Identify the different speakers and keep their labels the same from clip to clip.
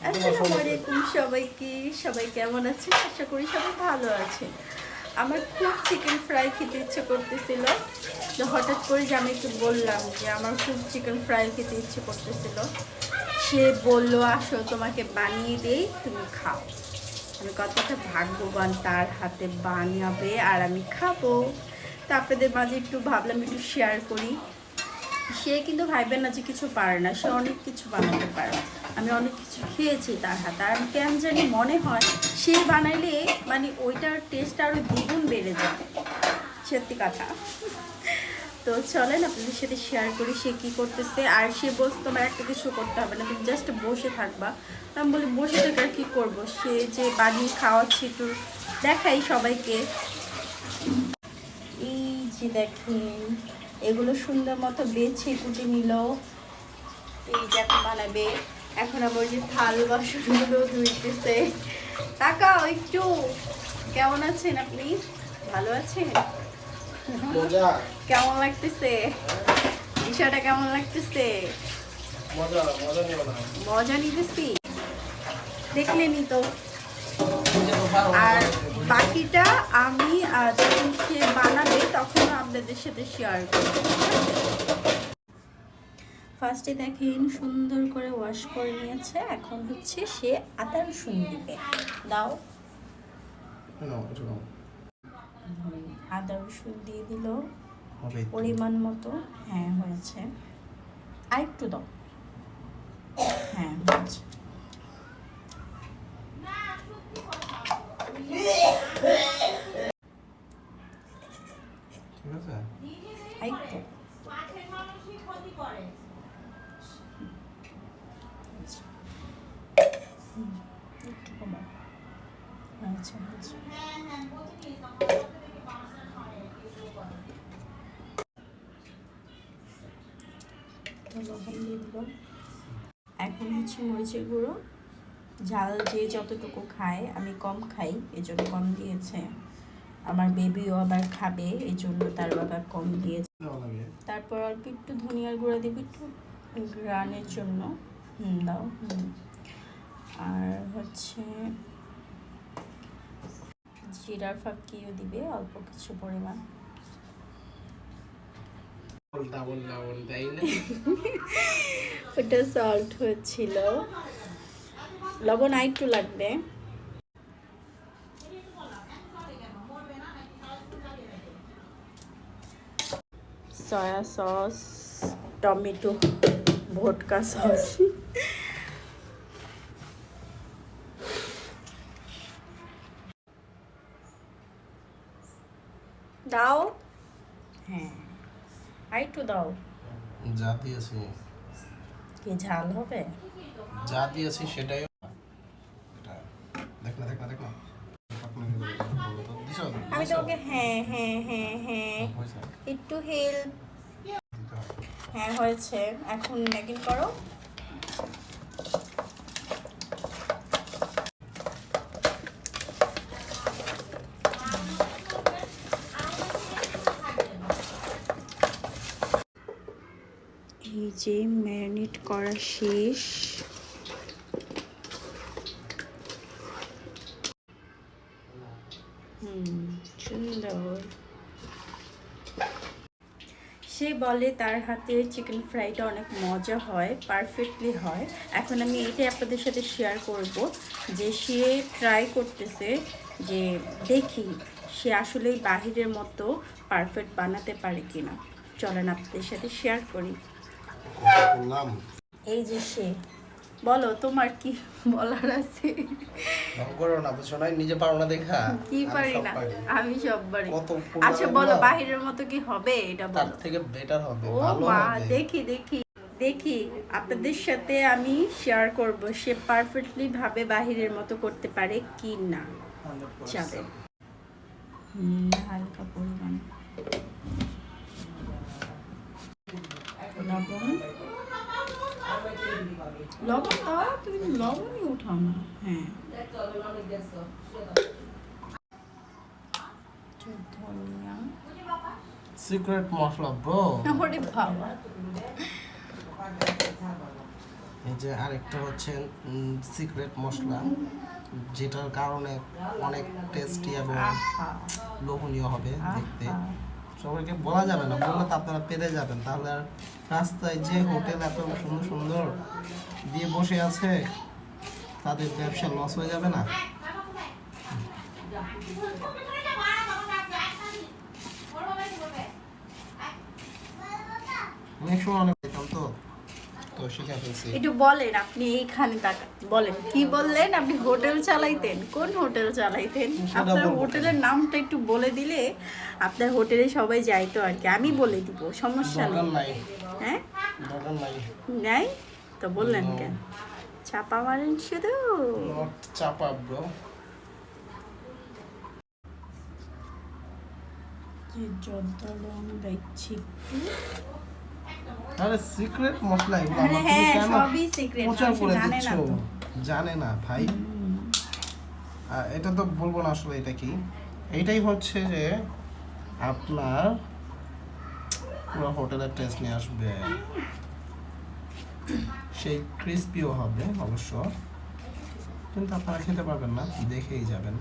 Speaker 1: আসসালামু আলাইকুম সবাইকে। সবাই কেমন আছেন? আশা করি সবাই ভালো আছেন। আমার খুব চিকেন ফ্রাই খেতে ইচ্ছে করতেছিল, তো হঠাৎ করে জামাইকে বললাম যে আমার খুব চিকেন ফ্রাই খেতে ইচ্ছে করতেছিল। সে বলল আসো তোমাকে বানিয়ে দেই, তুমি খাও। আমি কতটা ভাগ্যবান, তার হাতে বানাবে আর আমি খাবো। তো আপনাদের মাঝে একটু ভাবলাম একটু শেয়ার করি। সে কিন্তু ভাববেন না যে কিছু পারে না, সে অনেক কিছু বানাতে পারে। আমি অনেক কিছু খেয়েছি তার হাতে, আর কেন জানি মনে হয় সে বানাইলে মানে ওইটার টেস্ট আরও দ্বিগুণ বেড়ে যায়। সত্যি কথা। তো চলেন আপনাদের সাথে শেয়ার করি সে কী করতেছে। আর সে বলছে তোমার একটা কিছু করতে হবে না, তুমি জাস্ট বসে থাকবা। আমি বলি বসে থেকে আর কী করবো, সে যে বানিয়ে খাওয়াচ্ছে একটু দেখাই সবাইকে। এই যে দেখেন, এগুলো সুন্দর মতো বেছে কুটে নিল। এই যে এখন বানাবে। এখন আবার যে থাল বাসনগুলো ধুইতেছে। তাকাও একটু, কেমন আছেন আপনি? ভালো আছেন? কেমন লাগতেছে বিষয়টা? কেমন লাগতেছে? মজা নিতেছি, দেখলেনি তো। আর বাকিটা আমি যখন সে বানাবে তখন আপনাদের সাথে শেয়ার করব। ফার্স্টে দেখেন সুন্দর করে ওয়াশ করে নিয়েছে। এখন হচ্ছে সে আদা রসুন দিবে। দাও, আদা রসুন দিয়ে দিল পরিমাণ মতো। হ্যাঁ হয়েছে, আর একটু দাও। হ্যাঁ হয়েছে। এখন হচ্ছে মরিচের গুঁড়ো। ঝাল যে যতটুকু খায়, আমি কম খাই এজন্য কম দিয়েছে। আমার বেবিও আবার খাবে এই জন্য তার বাবা কম দিয়েছে। তারপর অল্প একটু ধনিয়ার গুঁড়া দিবি একটু গ্রানের জন্য। দাও। আর হচ্ছে জিরার ফাঁকিও দিবে অল্প কিছু পরিমাণ। ওটা সল্ট হচ্ছিল, লবণ আর একটু লাগবে। Soya sauce, tomato, ভোটকা sauce. দাও। হ্যাঁ আর একটু দাও।
Speaker 2: যা দিয়েছি
Speaker 1: কি ঝাল হবে?
Speaker 2: যা দিয়েছি সেটাই। দেখ না
Speaker 1: আমি তো ওকে হ্যাঁ হ্যাঁ হ্যাঁ হ্যাঁ একটু হেল্প। হ্যাঁ হয়েছে, এখন ম্যাগি করো। এই যে ম্যারিনেট করা শেষ। সুন্দর। সে বলে তার হাতে চিকেন ফ্রাইটা অনেক মজা হয়, পারফেক্টলি হয়। এখন আমি এইটাই আপনাদের সাথে শেয়ার করব যে সে ট্রাই করতেছে, যে দেখি সে আসলেই বাহিরের মতো পারফেক্ট বানাতে পারে কিনা। চলেন আপনাদের সাথে শেয়ার করি। এই যে সে, বলো তোমার কি বলার আছে?
Speaker 2: নিজে পারো না দেখা
Speaker 1: কি পারি না? আমি সব পারি। আচ্ছা বলো, বাহিরের মতো কি হবে এটা বলো।
Speaker 2: তার থেকে বেটার হবে,
Speaker 1: ও
Speaker 2: ভালো
Speaker 1: মা,
Speaker 2: হবে।
Speaker 1: দেখি আপনাদের সাথে আমি শেয়ার করব সে পারফেক্টলি ভাবে বাহিরের মতো করতে পারে কি না। যাবে হালকা পরিমাণ লবণ। লবণ দাও, তুমি লবণই উঠাও না। হ্যাঁ ধনিয়া,
Speaker 2: সিক্রেট মশলা ব্রো।
Speaker 1: ওরে বাবা।
Speaker 2: এই যে আরেকটা হচ্ছে সিক্রেট মশলা, যেটার কারণে অনেক টেস্টি এবং
Speaker 1: আহা
Speaker 2: লোভনীয় হবে দেখতে।
Speaker 1: আহা
Speaker 2: সবাইকে বলা যাবে না, বললে তো আপনারা পেরে যাবেন। তাহলে আর রাস্তায় যে হোটেল এত সুন্দর সুন্দর দিয়ে বসে আছে, তাদের ব্যবসা লস হয়ে যাবে না? অনেক সময় অনেক দেখলাম তো, তো শিখে ফেলছি।
Speaker 1: একটু বলেন, আপনি এইখানে তাকান, বলেন কি বললেন? আপনি হোটেল চালাইতেন? কোন হোটেল চালাইতেন?
Speaker 2: সেটা
Speaker 1: আপনার
Speaker 2: বলবো
Speaker 1: হোটেলের নামটা একটু বলে দিলে আপনার হোটেলে সবাই যাইতো আর কি। আমি বলে দিব, সমস্যা
Speaker 2: দরকার
Speaker 1: নেই।
Speaker 2: নাই,
Speaker 1: হ্যাঁ
Speaker 2: দরকার নাই।
Speaker 1: নাই তো বললেন
Speaker 2: No.
Speaker 1: কেন? ছাপা মারেন শুধু।
Speaker 2: নট চাপা ব্রো।
Speaker 1: যে যন্তরণ দেখছি।
Speaker 2: আরে সিক্রেট মশলা এগুলো
Speaker 1: আরে
Speaker 2: আমার, তুমি
Speaker 1: হ্যাঁ,
Speaker 2: কেন
Speaker 1: সবই সিক্রেট,
Speaker 2: প্রচার করে
Speaker 1: জানে
Speaker 2: দিচ্ছ?
Speaker 1: না তো।
Speaker 2: জানে না ভাই। এটা তো বলবো না আসলে এটা কি। এইটাই হচ্ছে যে আপনার পুরো হোটেলের টেস্ট নিয়ে আসবে, সেই ক্রিস্পিও হবে অবশ্য, কিন্তু আপনারা খেতে পারবেন না, দেখেই যাবেন।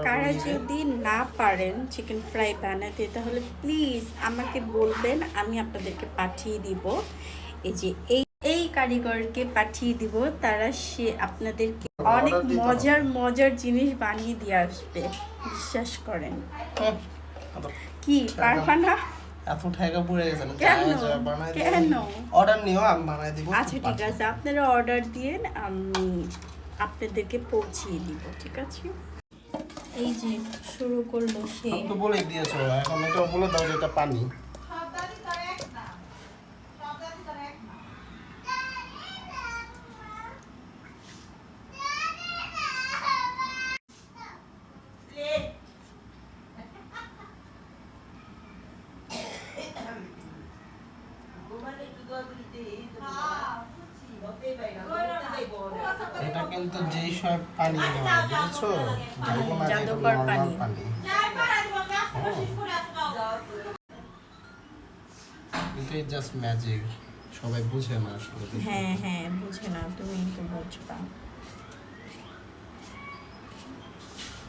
Speaker 1: কারা যদি না পারেন চিকেন ফ্রাই বানাতে, তাহলে প্লিজ আমাকে বলবেন, আমি আপনাদেরকে পাঠিয়ে দিব। এই যে এই কারিগরকে পাঠিয়ে দিব, তারা সে আপনাদেরকে অনেক
Speaker 2: Order দিতে
Speaker 1: মজার মজার জিনিস বানিয়ে দিয়ে আসবে, বিশ্বাস করেন। কি পারবা না?
Speaker 2: এত টাকা পড়ে গেছে না,
Speaker 1: কেন?
Speaker 2: বানাই
Speaker 1: কেন?
Speaker 2: অর্ডার নিও, আমি বানাই দিব।
Speaker 1: আচ্ছা ঠিক আছে, আপনারা অর্ডার দিয়ে আমি আপনাদেরকে পৌঁছিয়ে দিব, ঠিক আছে? এই যে শুরু করলো সে।
Speaker 2: আমি তো বলেই দিয়েছো, এখন এটা বলে দাও যে এটা পানি। এটা কিন্তু যেই সব পানি নয়, বুঝেছো? যাবো না, যেটা
Speaker 1: জাদুকর
Speaker 2: নরমাল
Speaker 1: পানি।
Speaker 2: পানি। এটাই জাস্ট ম্যাজিক, সবাই বুঝে না আসলে বিষয়টা।
Speaker 1: হ্যাঁ হ্যাঁ, বুঝে না, তুমি তো বুঝবা।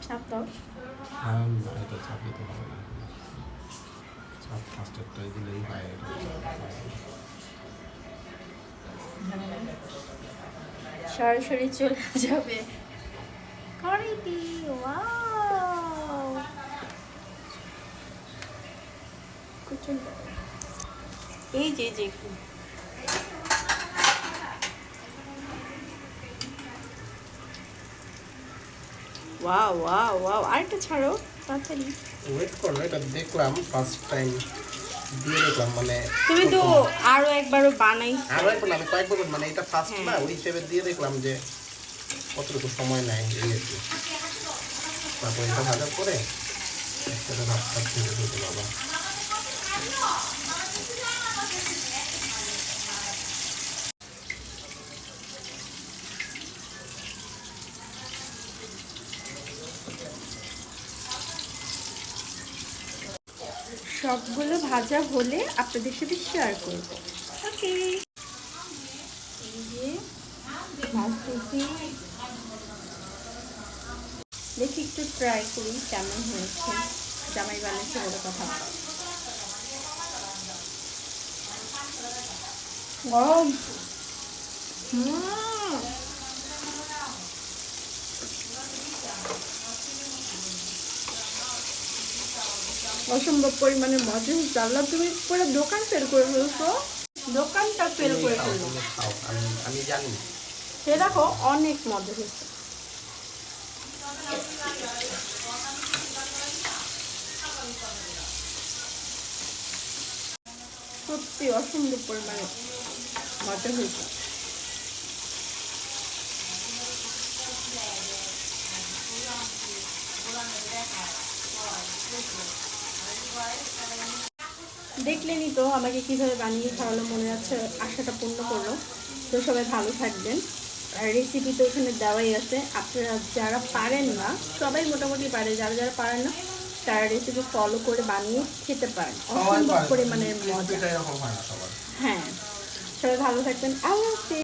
Speaker 1: চাপ দাও।
Speaker 2: হ্যাঁ, না, এটা চাপিয়ে তো হবে না। চাপ ফার্স্টেরটাই দিলেই হয়, এটা
Speaker 1: সরাসরি চলে যাবে। করিটি, ওয়াও। কুচুন। এই যে যে ওয়াও ওয়াও ওয়াও, আরেকটা ছাড়ো তাড়াতাড়ি।
Speaker 2: ওয়েট করো, এটা দেখলাম ফার্স্ট টাইম দিয়ে দেখলাম, মানে
Speaker 1: তুমি তো আরো একবারও বানাইছো।
Speaker 2: আরো একবার না, আমি কয়েকবার মানে এটা ফার্স্ট
Speaker 1: হ্যাঁ।
Speaker 2: না, ওই হিসেবে দিয়ে দেখলাম যে কতটুকু সময় নেয় এই আর কি। তারপর এটা ভাজার পরে একসাথে ভাতটা ছেড়ে দিতে বাবা।
Speaker 1: সবগুলো ভাজা হলে আপনাদের সাথে শেয়ার করব। ওকে, এই যে ভাজতেছি, দেখি একটু ট্রাই করি কেমন হয়েছে। জামাই বানিয়েছে বলে কথা। গরম। অসম্ভব পরিমাণে মজা হচ্ছে। আল্লাহ, তুমি পুরো দোকান ফেল করে ফেলছো, দোকানটা ফেল করে
Speaker 2: খাও,
Speaker 1: ফেলছো।
Speaker 2: তুমি খাও, আমি জানি।
Speaker 1: সে দেখো, অনেক মজা হয়েছে। সত্যি অসম্ভব পরিমাণে মজা হয়েছে। দেখলেনই তো আমাকে কিভাবে বানিয়ে খাওয়ালো, মনে আছে, আশাটা পূর্ণ করলো। তো সবাই ভালো থাকবেন। আর রেসিপি তো এখানে দেওয়াই আছে, আপনারা যারা পারেন না, সবাই মোটামুটি পারে, যারা যারা পারেন না তারা রেসিপি ফলো করে বানিয়ে খেতে পারেন। অসম্ভব পরিমাণের মজা।
Speaker 2: এটা এরকম হয় না সবার।
Speaker 1: হ্যাঁ, সবাই ভালো থাকবেন, আল্লাহ হাফেজ।